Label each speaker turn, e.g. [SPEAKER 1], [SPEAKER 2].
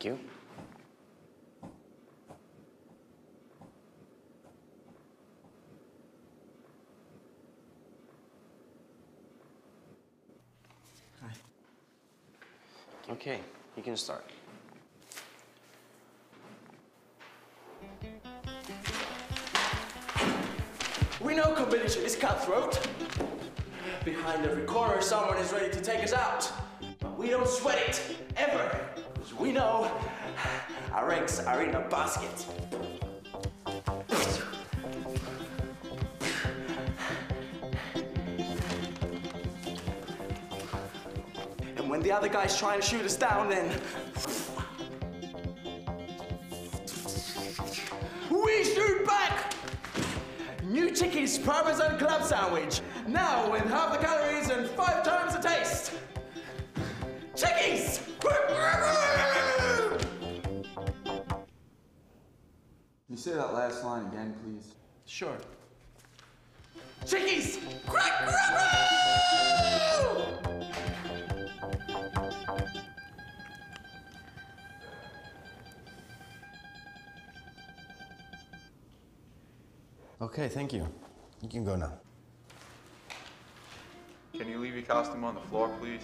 [SPEAKER 1] Thank you.
[SPEAKER 2] Hi.
[SPEAKER 1] Okay, you can start.
[SPEAKER 2] We know competition is cutthroat. Behind every corner, someone is ready to take us out. But we don't sweat it, ever. Because we know our eggs are in a basket. And when the other guy's trying to shoot us down, then we shoot back! New Chickies Parmesan Club Sandwich. Now with half the calories and 5 times the taste. Chickies!
[SPEAKER 3] Can you say that last line again, please?
[SPEAKER 2] Sure. Chickies!
[SPEAKER 1] Okay, thank you. You can go now.
[SPEAKER 4] Can you leave your costume on the floor, please?